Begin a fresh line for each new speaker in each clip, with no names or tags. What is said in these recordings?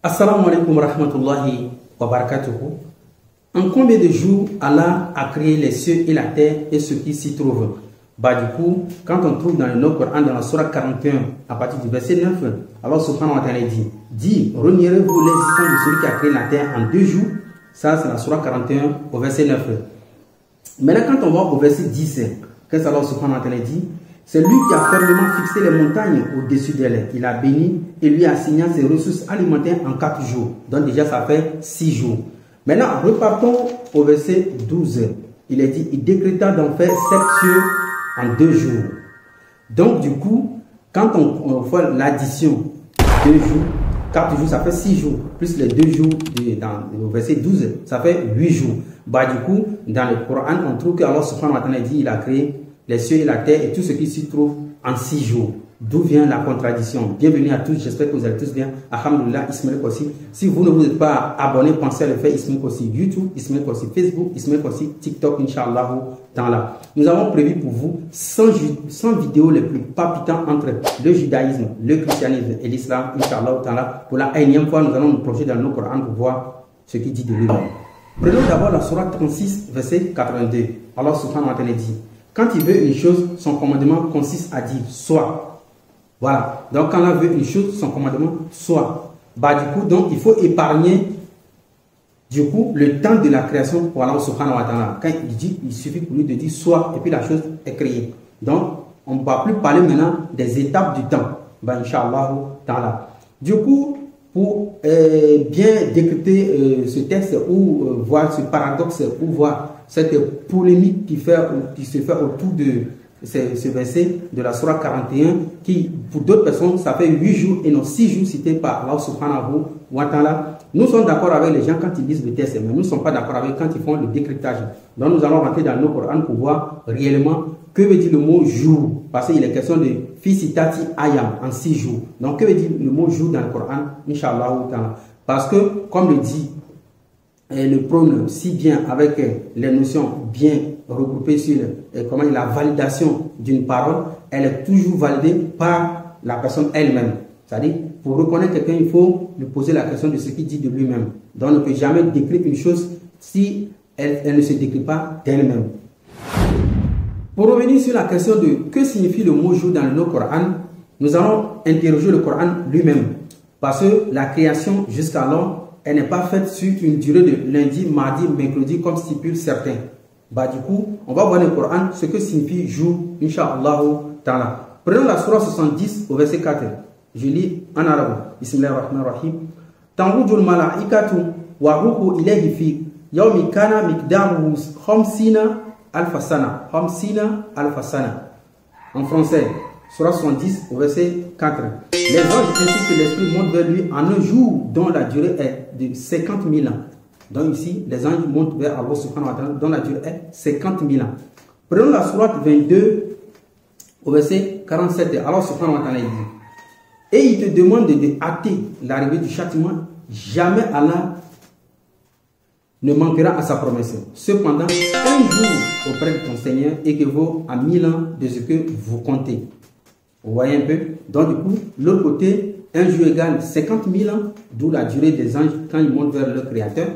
Assalamu alaikum wa rahmatullahi wa barakatuhu. En combien de jours Allah a créé les cieux et la terre et ce qui s'y trouve? Bah du coup, quand on trouve dans le Coran, dans la Surah 41, à partir du verset 9, Allah subhanahu wa ta'ala dit, renierez-vous l'existence de celui qui a créé la terre en 2 jours? Ça, c'est la Surah 41 au verset 9. Maintenant, quand on va au verset 10, qu'est-ce qu'Allah subhanahu wa ta'ala dit? C'est lui qui a fermement fixé les montagnes au-dessus d'elle. Il a béni et lui a assigné ses ressources alimentaires en 4 jours. Donc déjà, ça fait 6 jours. Maintenant, repartons au verset 12. Il est dit, il décréta d'en faire 7 cieux en 2 jours. Donc du coup, quand on fait l'addition 2 jours, 4 jours, ça fait 6 jours. Plus les 2 jours dans le verset 12, ça fait 8 jours. Bah du coup, dans le Coran, on trouve qu'Allah subhanahu wa ta'ala dit, il a créé les cieux et la terre et tout ce qui s'y trouve en 6 jours. D'où vient la contradiction? Bienvenue à tous, j'espère que vous allez tous bien. Alhamdulillah, Ismaël Kossi. Si vous ne vous êtes pas abonné, pensez à le faire. Ismaël Kossi YouTube, Ismaël Kossi Facebook, Ismaël Kossi TikTok, Inch'Allah. Nous avons prévu pour vous 100 vidéos les plus palpitantes entre le judaïsme, le christianisme et l'islam, Inch'Allah. Pour la énième fois, nous allons nous plonger dans le Coran pour voir ce qu'il dit de lui. Prenons d'abord la Surah 36, verset 82. Allah subhanahu wa ta'ala dit, quand il veut une chose, son commandement consiste à dire soit. Voilà. Donc quand Allah veut une chose, son commandement soit. Bah du coup, donc il faut épargner du coup le temps de la création pour Allah subhanahu wa ta'ala. Quand il dit, il suffit pour lui de dire soit et puis la chose est créée. Donc on ne va plus parler maintenant des étapes du temps. Bah Inch'Allah ta'ala. Du coup, pour bien décrypter ce texte ou voir ce paradoxe ou voir cette polémique qui se fait autour de ce verset de la Surah 41 qui, pour d'autres personnes, ça fait 8 jours et non 6 jours cités par Allah subhanahu wa ta'ala. Nous sommes d'accord avec les gens quand ils lisent le texte, mais nous ne sommes pas d'accord avec quand ils font le décryptage. Donc nous allons rentrer dans le Coran pour voir réellement que veut dire le mot jour, parce qu'il est question de Fisitati Ayam en 6 jours. Donc que veut dire le mot jour dans le Coran, Inch'Allah ta'ala. Parce que, comme le dit le prône si bien avec les notions bien regroupées sur la validation d'une parole, elle est toujours validée par la personne elle-même. C'est-à-dire, pour reconnaître quelqu'un, il faut lui poser la question de ce qu'il dit de lui-même. Donc, on ne peut jamais décrire une chose si elle ne se décrit pas d'elle-même. Pour revenir sur la question de que signifie le mot jour dans le Coran, nous allons interroger le Coran lui-même. Parce que la création jusqu'alors, elle n'est pas faite sur une durée de lundi, mardi, mercredi, comme stipule certains. Bah du coup, on va voir dans le Coran ce que signifie jour, Inch'Allah ta'ala. Prenons la Surah 70 au verset 4. Je lis en arabe. Bismillahirrahmanirrahim. Tanrujul malaikatu wa ruhu ilayhi fi yawmi kana miqdaruhu khamsina alfasana. Khamsina alfasana. En français, Surah 70 au verset 4. Les anges ainsi que l'esprit montent vers lui en un jour dont la durée est de 50 000 ans. Donc ici, les anges montent vers Allah subhanahu wa ta'ala dont la durée est 50 000 ans. Prenons la Surah 22 au verset 47. Allah subhanahu wa ta'ala dit, et il te demande de hâter l'arrivée du châtiment. Jamais Allah ne manquera à sa promesse. Cependant, un jour auprès de ton Seigneur équivaut à 1000 ans de ce que vous comptez. Vous voyez un peu? Donc du coup, l'autre côté, un jour égale 50 000 ans, d'où la durée des anges quand ils montent vers leur Créateur.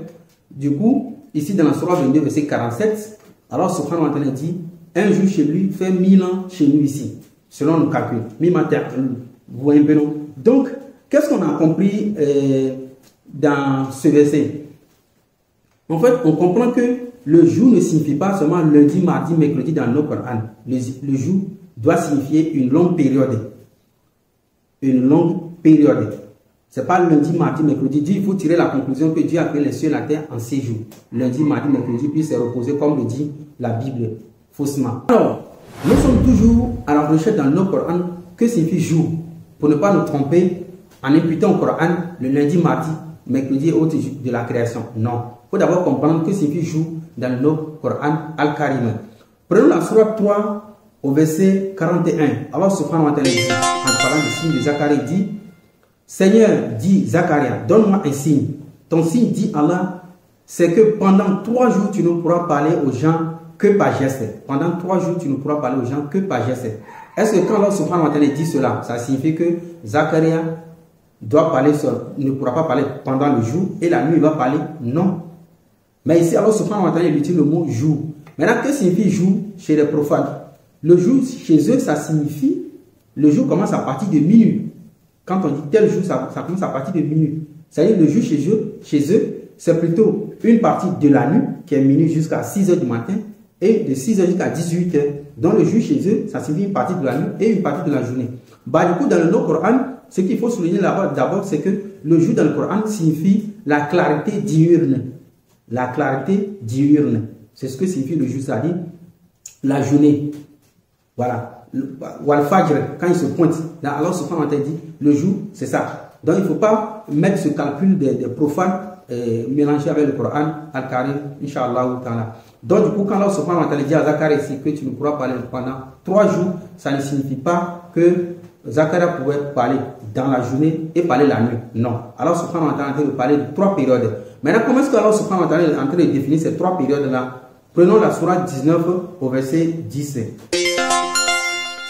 Du coup, ici dans la Surah 22, verset 47, alors subhanahu wa ta'ala dit, un jour chez lui fait 1000 ans chez nous ici, selon nos calculs. Vous voyez un peu, non? Donc, qu'est-ce qu'on a compris dans ce verset? En fait, on comprend que le jour ne signifie pas seulement lundi, mardi, mercredi dans le Coran. Le jour doit signifier une longue période. Une longue période. Ce n'est pas lundi, mardi, mercredi. Dieu, il faut tirer la conclusion que Dieu a créé les cieux et la terre en 6 jours. Lundi, mardi, mercredi, puis s'est reposé comme le dit la Bible, faussement. Alors, nous sommes toujours à la recherche dans le Coran que signifie jour, pour ne pas nous tromper en imputant au Coran le lundi, mardi, mercredi et autres jours de la création. Non. Il faut d'abord comprendre que signifie jour dans le Coran Al-Karim. Prenons la Surah 3 au verset 41. Allah subhanahu wa ta'ala dit, en parlant du signe de Zacharie, dit, Seigneur, dit Zacharia, donne-moi un signe. Ton signe, dit Allah, c'est que pendant 3 jours, tu ne pourras parler aux gens que par geste. Pendant 3 jours, tu ne pourras parler aux gens que par geste. Est-ce que quand Allah subhanahu wa ta'ala dit cela, ça signifie que Zacharia doit parler ne pourra pas parler pendant le jour et la nuit il va parler? Non. Mais ici, alors subhanahu wa ta'ala, il utilise le mot jour. Maintenant, que signifie jour chez les profanes? Le jour, chez eux, ça signifie, le jour commence à partir de minuit. Quand on dit tel jour, ça commence à partir de minuit. C'est-à-dire le jour chez eux, c'est plutôt une partie de la nuit, qui est minuit jusqu'à 6 h du matin, et de 6 h jusqu'à 18 h. Donc le jour chez eux, ça signifie une partie de la nuit et une partie de la journée. Bah, du coup, dans le Coran, ce qu'il faut souligner là-bas d'abord, c'est que le jour dans le Coran signifie la clarté diurne. La clarté diurne. C'est ce que signifie le jour, c'est-à-dire la journée. Voilà. Wal-Fajr, quand il se pointe, là, alors subhanahu wa ta'ala dit, le jour, c'est ça. Donc il ne faut pas mettre ce calcul des profanes mélangé avec le Coran, Al-Karim, Inch'Allah ta'ala. Donc du coup, quand Allah subhanahu wa ta'ala dit à Zacharie que tu ne pourras parler pendant 3 jours, ça ne signifie pas que Zacharie pouvait parler dans la journée et parler la nuit. Non. Allah subhanahu wa ta'ala est en train de parler de 3 périodes. Maintenant, comment est-ce que Allah subhanahu wa ta'ala est en train de définir ces 3 périodes-là? Prenons la sourate 19 au verset 17.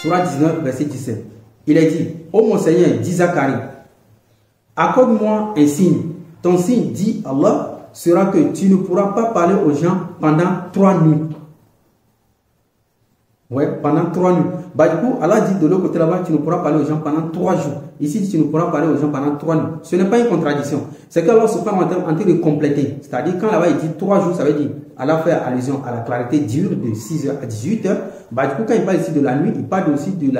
Sourate 19, verset 17. Il est dit, ô mon Seigneur, dit Zacharie, accorde-moi un signe. Ton signe, dit Allah, sera que tu ne pourras pas parler aux gens pendant 3 nuits. Ouais, pendant 3 nuits. Bah, du coup, Allah dit de l'autre côté là-bas, tu ne pourras parler aux gens pendant 3 jours. Ici, tu ne pourras parler aux gens pendant 3 nuits. Ce n'est pas une contradiction. C'est qu'Allah subhanahu wa ta'ala est en train de compléter. C'est-à-dire, quand là-bas il dit 3 jours, ça veut dire, Allah fait allusion à la clarté diurne de 6 h à 18 h. Bah, du coup, quand il parle ici de la nuit, il parle aussi de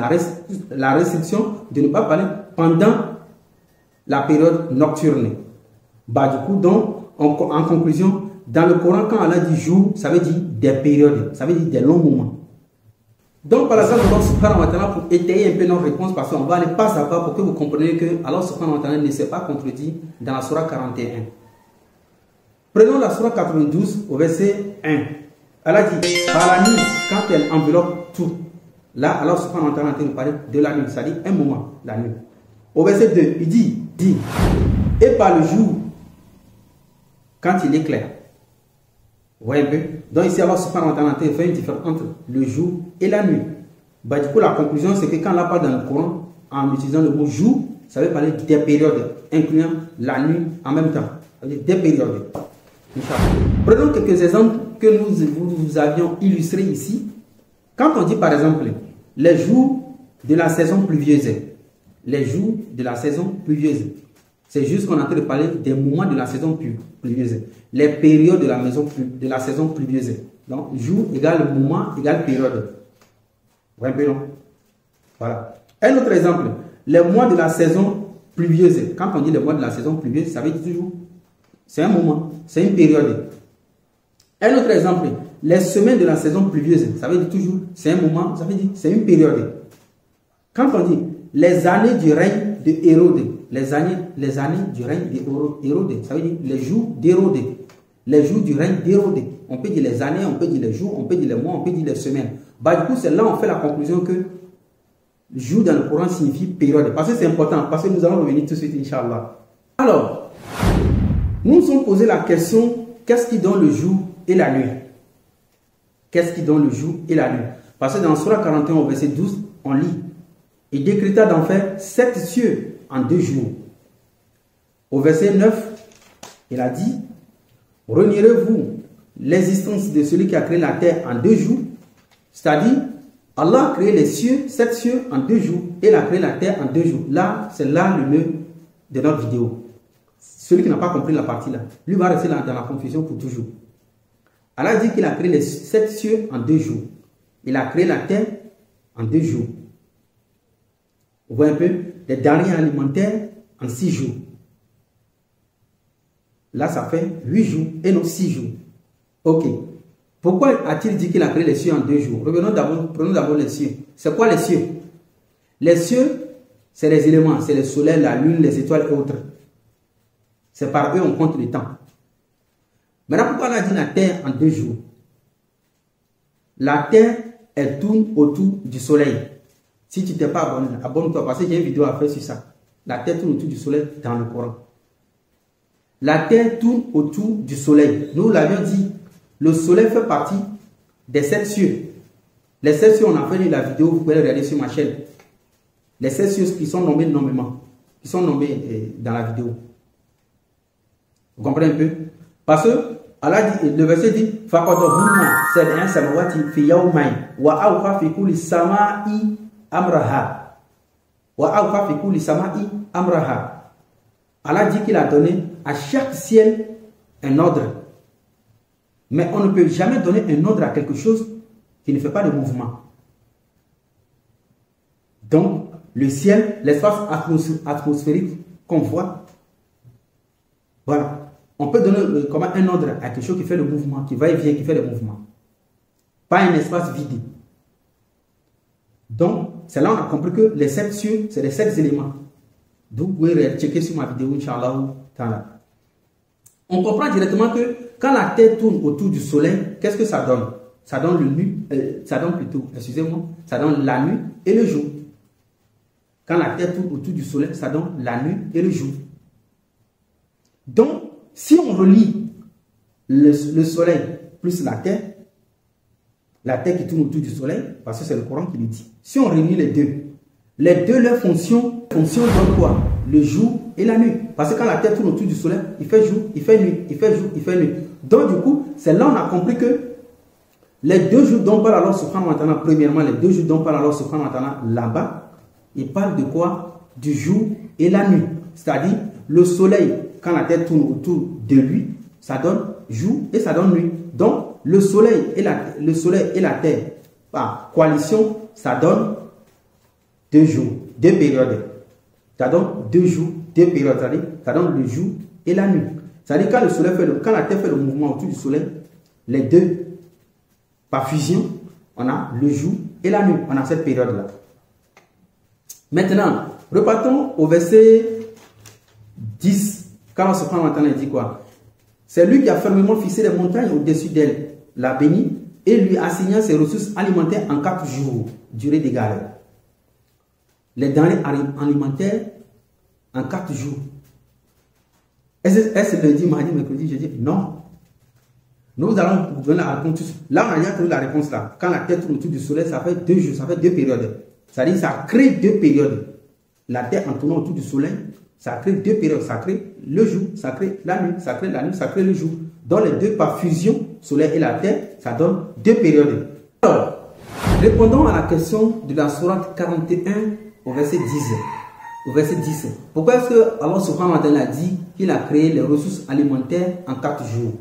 la restriction de ne pas parler pendant la période nocturne. Bah, du coup, donc, en conclusion, dans le Coran, quand Allah dit jour, ça veut dire des périodes, ça veut dire des longs moments. Donc, par exemple, Allah subhanahu wa ta'ala, pour étayer un peu notre réponse, parce qu'on va aller pas à pas pour que vous compreniez que Allah subhanahu wa ta'ala ne s'est pas contredit dans la Surah 41. Prenons la Surah 92 au verset 1. Allah dit, par la nuit, quand elle enveloppe tout, là, Allah subhanahu wa ta'ala est en train de parler de la nuit, c'est-à-dire un moment, la nuit. Au verset 2, il dit, et par le jour, quand il éclaire. Vous voyez un peu? Donc ici, Allah subhanahu wa ta'ala fait une différence entre le jour et la nuit. Bah, du coup, la conclusion, c'est que quand on parle dans le Coran, en utilisant le mot jour, ça veut parler des périodes, incluant la nuit en même temps. Ça veut dire des périodes. Prenons quelques exemples que nous avions illustrés ici. Quand on dit par exemple les jours de la saison pluvieuse, les jours de la saison pluvieuse, c'est juste qu'on est en train de parler des moments de la saison pluvieuse, les périodes de la saison pluvieuse. Donc, jour égale moment égale période. Vous voyez un peu, non? Voilà. Un autre exemple, les mois de la saison pluvieuse. Quand on dit les mois de la saison pluvieuse, ça veut dire toujours, c'est un moment, c'est une période. Un autre exemple, les semaines de la saison pluvieuse, ça veut dire toujours, c'est un moment, ça veut dire, c'est une période. Quand on dit les années du règne de Hérode, les années du règne d'Hérode, ça veut dire les jours d'Hérode, les jours du règne d'Hérode. On peut dire les années, on peut dire les jours, on peut dire les mois, on peut dire les semaines. Bah, du coup, c'est là on fait la conclusion que jour dans le Coran signifie période. Parce que c'est important, parce que nous allons revenir tout de suite, Inch'Allah. Alors, nous nous sommes posé la question, qu'est-ce qui donne le jour et la nuit? Qu'est-ce qui donne le jour et la nuit? Parce que dans Surah 41 au verset 12, on lit, il décréta d'en faire 7 cieux en 2 jours. Au verset 9, il a dit, renierez-vous l'existence de celui qui a créé la terre en 2 jours? C'est-à-dire, Allah a créé les cieux, 7 cieux en 2 jours, et il a créé la terre en 2 jours. Là, c'est là le nœud de notre vidéo. Celui qui n'a pas compris la partie là, lui va rester dans la confusion pour toujours. Allah dit qu'il a créé les 7 cieux en 2 jours. Il a créé la terre en 2 jours. Vous voyez un peu, les denrées alimentaires en 6 jours. Là, ça fait 8 jours et non 6 jours. Ok. Pourquoi a-t-il dit qu'il a créé les cieux en 2 jours? Revenons d'abord, prenons d'abord les cieux. C'est quoi les cieux? Les cieux, c'est les éléments, c'est le soleil, la lune, les étoiles et autres. C'est par eux on compte le temps. Maintenant, pourquoi on a dit la terre en 2 jours? La terre, elle tourne autour du soleil. Si tu n'es pas abonné, abonne-toi parce que j'ai une vidéo à faire sur ça. La terre tourne autour du soleil dans le Coran. La terre tourne autour du soleil. Nous l'avions dit, le soleil fait partie des 7 cieux. Les 7 cieux, on a fait la vidéo, vous pouvez regarder sur ma chaîne. Les 7 cieux qui sont nommés nommément. qui sont nommés dans la vidéo. Vous comprenez un peu? Parce que Allah dit, le verset dit فَقَدَهُنَّ سَبْعَ سَمَوَاتٍ فِي يَوْمَيْنِ وَأَوْحَى فِي كُلِّ سَمَاءٍ أَمْرَهَا وَأَوْحَى فِي كُلِّ سَمَاءٍ أَمْرَهَا. Allah dit qu'il a donné à chaque ciel un ordre. Mais on ne peut jamais donner un ordre à quelque chose qui ne fait pas de mouvement. Donc, le ciel, l'espace atmosphérique qu'on voit, voilà. On peut donner comme un ordre à quelque chose qui fait le mouvement, qui va et vient, qui fait le mouvement. Pas un espace vide. Donc, c'est là qu'on a compris que les 7 cieux, c'est les 7 éléments. Donc, vous pouvez checker sur ma vidéo, Inch'Allah. On comprend directement que quand la Terre tourne autour du Soleil, qu'est-ce que ça donne? Ça donne le nuit, ça donne plutôt, excusez-moi, ça donne la nuit et le jour. Quand la Terre tourne autour du Soleil, ça donne la nuit et le jour. Donc, si on relie le Soleil plus la Terre qui tourne autour du Soleil, parce que c'est le Coran qui le dit. Si on relie les deux, leur fonction donne quoi? Le jour et la nuit. Parce que quand la Terre tourne autour du Soleil, il fait jour, il fait nuit, il fait jour, il fait nuit. Donc du coup, c'est là qu'on a compris que les 2 jours dont parle Allah subhanahu wa ta'ala, premièrement, les 2 jours dont parle Allah subhanahu wa ta'ala, là-bas, il parle de quoi? Du jour et la nuit. C'est-à-dire, le Soleil, quand la Terre tourne autour de lui, ça donne jour et ça donne nuit. Donc, le soleil et la Terre, par coalition, ça donne 2 jours, 2 périodes. Ça donne 2 jours, 2 périodes. C'est-à-dire, ça donne le jour et la nuit. C'est-à-dire, quand la Terre fait le mouvement autour du Soleil, les deux, par fusion, on a le jour et la nuit. On a cette période-là. Maintenant, repartons au verset 10. Quand on se prend maintenant, il dit quoi? C'est lui qui a fermement fixé les montagnes au-dessus d'elle, l'a béni et lui assigna ses ressources alimentaires en 4 jours, durée d'égale. Les denrées alimentaires en 4 jours. Est-ce lundi, mardi, mercredi, jeudi? Non. Nous allons vous donner la réponse. Là, on a déjà trouvé la réponse là. Quand la Terre tourne autour du Soleil, ça fait 2 jours, ça fait 2 périodes. C'est-à-dire ça crée 2 périodes. La Terre en tournant autour du Soleil, ça crée 2 périodes. Ça crée le jour, ça crée la nuit, ça crée la nuit, ça crée le jour. Donc les deux par fusion, Soleil et la Terre, ça donne 2 périodes. Alors, répondons à la question de la sourate 41 au verset 10. Au verset 10. Pourquoi est-ce que Allah subhanahu wa ta'ala a dit qu'il a créé les ressources alimentaires en 4 jours?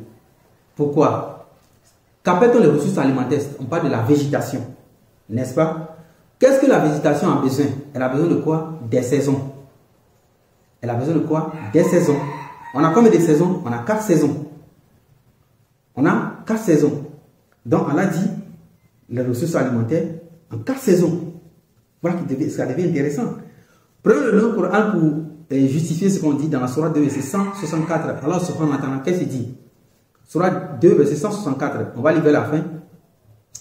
Pourquoi? Qu'appelle-t-on les ressources alimentaires? On parle de la végétation, n'est-ce pas? Qu'est-ce que la végétation a besoin? Elle a besoin de quoi? Des saisons. Elle a besoin de quoi? Des saisons. On a combien de saisons? On a 4 saisons. On a 4 saisons. Donc, on a dit les ressources alimentaires en 4 saisons. Voilà que ça devient intéressant. Prenons le Coran pour justifier ce qu'on dit dans la sourate 2, verset 164. Alors, subhanahu wa ta'ala, qu'est-ce qu'il dit? Sourate 2, verset 164. On va lire vers la fin.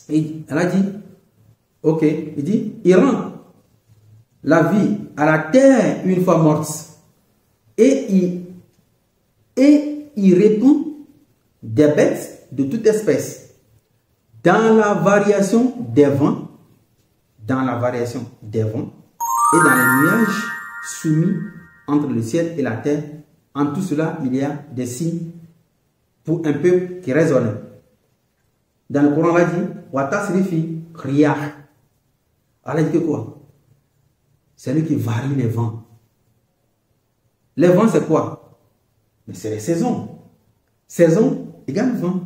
Et elle a dit, ok, il dit, il rend la vie à la terre une fois morte. Et il répond des bêtes de toute espèce dans la variation des vents, et dans les nuages soumis entre le ciel et la terre. En tout cela, il y a des signes pour un peuple qui raisonne. Dans le Coran, on a dit Watasrifi Riyah. Allah dit que quoi? C'est lui qui varie les vents. Les vents, c'est quoi? Mais c'est les saisons. Saison égale vent.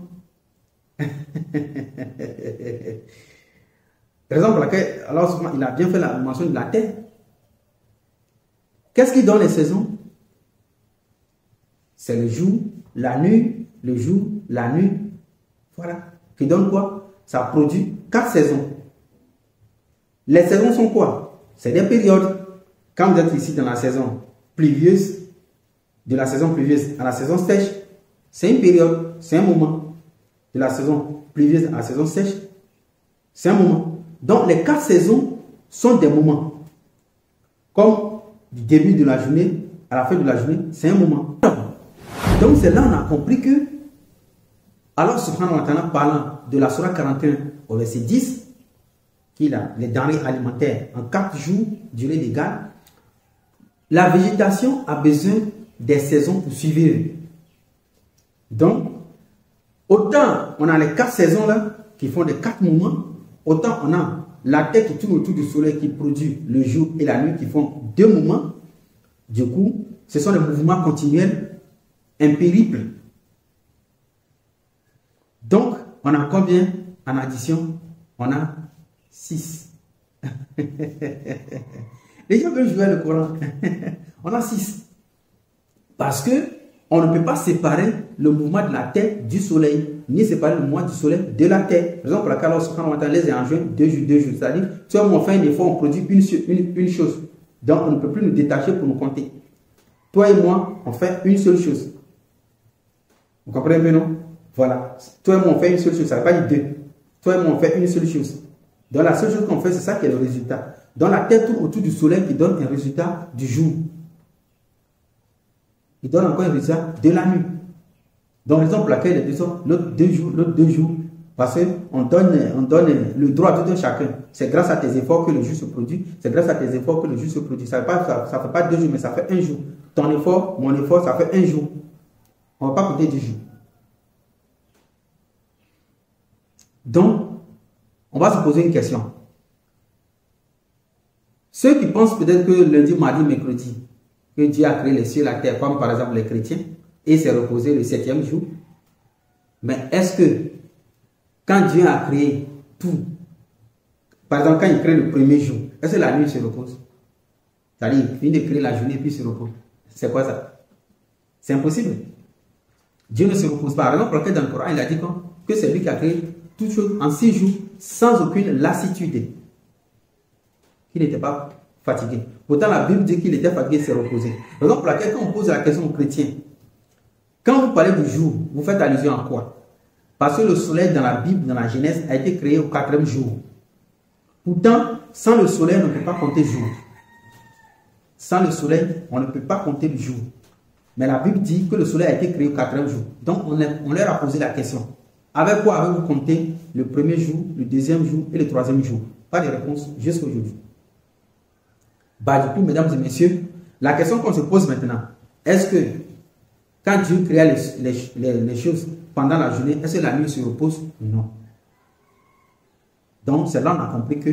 Raison pour laquelle alors, il a bien fait la mention de la terre. Qu'est-ce qui donne les saisons? C'est le jour, la nuit, le jour, la nuit. Voilà. Qui donne quoi? Ça produit 4 saisons. Les saisons sont quoi? C'est des périodes. Quand vous êtes ici dans la saison pluvieuse, de la saison pluvieuse à la saison sèche, c'est une période, c'est un moment. De la saison pluvieuse à la saison sèche, c'est un moment. Donc les 4 saisons sont des moments. Comme du début de la journée à la fin de la journée, c'est un moment. Donc c'est là qu'on a compris que Allah subhanahu wa ta'ala, parlant de la sourate 41 au verset 10, qu'il a les denrées alimentaires en 4 jours, durée d'égale, La végétation a besoin des saisons pour suivre. Donc, autant on a les 4 saisons là, qui font des 4 moments, autant on a la terre qui tourne autour du soleil, qui produit le jour et la nuit, qui font 2 moments. Du coup, ce sont des mouvements continuels, un périple. Donc, on a combien en addition? On a 6. Les gens veulent jouer le Coran. On a 6. Parce que on ne peut pas séparer le mouvement de la terre du soleil, ni séparer le mouvement du soleil de la terre. Par exemple, pour laquelle on entend les enjeux 2 jours, 2 jours. C'est-à-dire, tu vois, on fait un effort, on produit une chose. Donc, on ne peut plus nous détacher pour nous compter. Toi et moi, on fait une seule chose. Vous comprenez bien, non? Voilà. Toi et moi, on fait une seule chose. Ça ne veut pas dire 2. Toi et moi, on fait une seule chose. Donc, la seule chose qu'on fait, c'est ça qui est le résultat. Donc, la terre tourne autour du soleil qui donne un résultat du jour. Il donne encore un résultat de la nuit. Donc, raison pour laquelle les deux sont l'autre 2 jours, l'autre 2 jours. Parce qu'on donne le droit à tout un chacun. C'est grâce à tes efforts que le jour se produit. C'est grâce à tes efforts que le jour se produit. Ça ne fait pas 2 jours, mais ça fait 1 jour. Ton effort, mon effort, ça fait 1 jour. On ne va pas compter 10 jours. Donc, on va se poser une question. Ceux qui pensent peut-être que lundi, mardi, mercredi, que Dieu a créé les cieux et la terre, comme par exemple les chrétiens, et s'est reposé le 7e jour. Mais est-ce que, quand Dieu a créé tout, par exemple, quand il crée le premier jour, est-ce que la nuit se repose? C'est-à-dire, il finit de créer la journée et puis il se repose. C'est quoi ça? C'est impossible. Dieu ne se repose pas. Par exemple, dans le Coran, il a dit que c'est lui qui a créé toutes choses en 6 jours, sans aucune lassitude. Il n'était pas fatigué. Pourtant, la Bible dit qu'il était fatigué et s'est reposé. Raison pour laquelle, quand on pose la question aux chrétiens, quand vous parlez du jour, vous faites allusion à quoi? Parce que le soleil dans la Bible, dans la Genèse, a été créé au 4e jour. Pourtant, sans le soleil, on ne peut pas compter jour. Sans le soleil, on ne peut pas compter le jour. Mais la Bible dit que le soleil a été créé au 4e jour. Donc, on leur a posé la question. Avec quoi avez-vous compté le premier jour, le 2e jour et le 3e jour? Pas de réponse jusqu'à aujourd'hui. Bah, du coup, mesdames et messieurs, la question qu'on se pose maintenant, est-ce que quand Dieu créa les choses pendant la journée, est-ce que la nuit se repose? Non. Donc, c'est là qu'on a compris que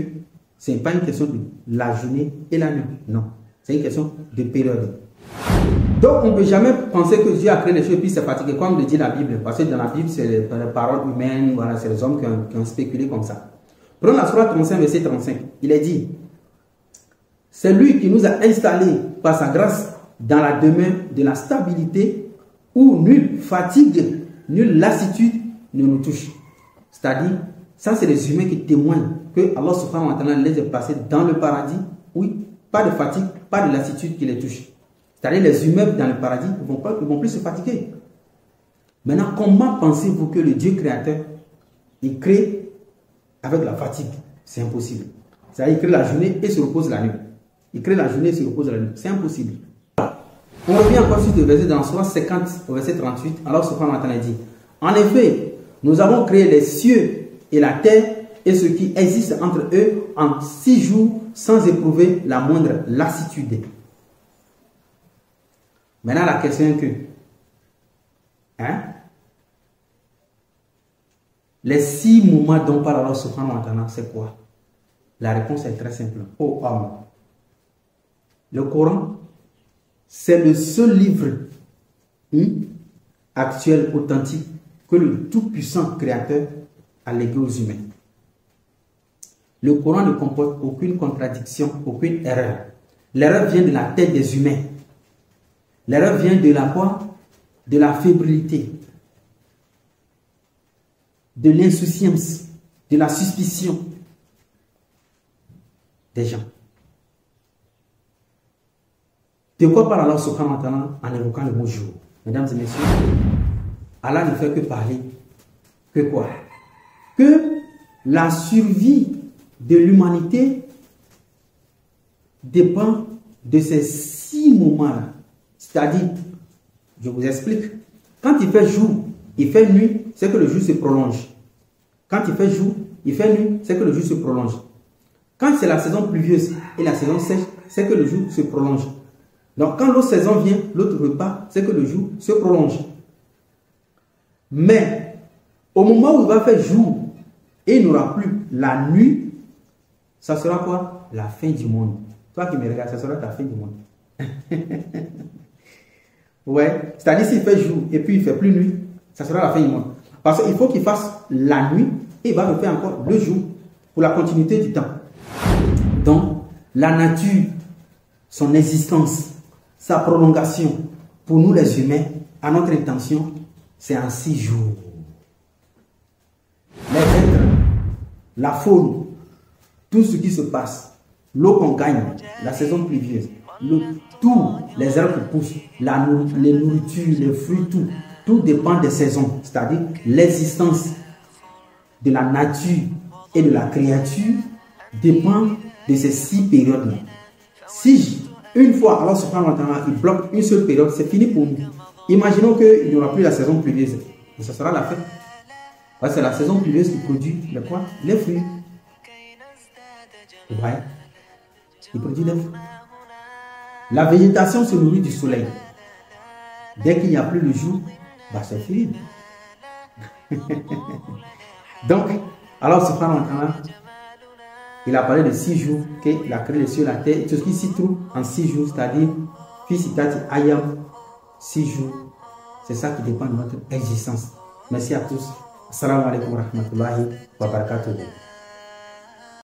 ce n'est pas une question de la journée et la nuit. Non. C'est une question de période. Donc, on ne peut jamais penser que Dieu a créé les choses et puis c'est fatigué, comme le dit la Bible. Parce que dans la Bible, c'est les paroles humaines, voilà, c'est les hommes qui ont spéculé comme ça. Prenons la sourate 35, verset 35. Il est dit, c'est lui qui nous a installés par sa grâce dans la demeure de la stabilité où nulle fatigue, nulle lassitude ne nous touche. C'est-à-dire, ça c'est les humains qui témoignent que Allah subhanahu wa ta'ala les a passés dans le paradis. Oui, pas de fatigue, pas de lassitude qui les touche. C'est-à-dire les humains dans le paradis ne vont plus se fatiguer. Maintenant, comment pensez-vous que le Dieu créateur, il crée avec la fatigue? C'est impossible. C'est-à-dire qu'il crée la journée et se repose la nuit. Il crée la journée et se repose la nuit. C'est impossible. On revient encore sur le verset dans la sourate 50 au verset 38. Alors subhanahu wa ta'ala dit, en effet, nous avons créé les cieux et la terre et ce qui existe entre eux en 6 jours sans éprouver la moindre lassitude. Maintenant, la question est que, les 6 moments dont parle Allah subhanahu wa ta'ala, c'est quoi? La réponse est très simple. Oh homme, le Coran, c'est le seul livre actuel, authentique, que le tout-puissant créateur a légué aux humains. Le Coran ne comporte aucune contradiction, aucune erreur. L'erreur vient de la tête des humains. L'erreur vient de la quoi? De la fébrilité, de l'insouciance, de la suspicion des gens. De quoi parle Allah subhanahu wa ta'ala en évoquant le mot jour? Mesdames et messieurs, Allah ne fait que parler. Que quoi? Que la survie de l'humanité dépend de ces 6 moments-là. C'est-à-dire, je vous explique, quand il fait jour, il fait nuit, c'est que le jour se prolonge. Quand il fait jour, il fait nuit, c'est que le jour se prolonge. Quand c'est la saison pluvieuse et la saison sèche, c'est que le jour se prolonge. Donc quand l'autre saison vient, l'autre repas, c'est que le jour se prolonge. Mais au moment où il va faire jour et il n'aura plus la nuit, ça sera quoi? La fin du monde. Toi qui me regardes, ça sera la fin du monde. Ouais, c'est-à-dire s'il fait jour et puis il ne fait plus nuit, ça sera la fin du monde. Parce qu'il faut qu'il fasse la nuit et il va refaire encore le jour pour la continuité du temps. Donc, la nature, son existence, sa prolongation, pour nous les humains, à notre intention, c'est en 6 jours. Les êtres, la faune, tout ce qui se passe, l'eau qu'on gagne, la saison pluvieuse, tout, les herbes qui poussent, les nourritures, les fruits, tout dépend des saisons. C'est-à-dire l'existence de la nature et de la créature dépend de ces 6 périodes-là. Si une fois, alors subhanahu wa ta'ala, il bloque une seule période, c'est fini pour nous. Imaginons qu'il n'y aura plus la saison pluvieuse. Et ça sera la fin. C'est la saison pluvieuse qui produit les quoi? Les fruits. Ouais. Il produit les fruits. La végétation se nourrit du soleil. Dès qu'il n'y a plus le jour, bah c'est fini. Donc, alors subhanahu wa ta'ala, il a parlé de 6 jours qu'il a créé les cieux et la terre, et tout ce qui s'y trouve en 6 jours, c'est-à-dire, Fisitati Ayam, 6 jours. C'est ça qui dépend de notre existence. Merci à tous. Assalamu alaikum wa rahmatullahi wa barakatuh.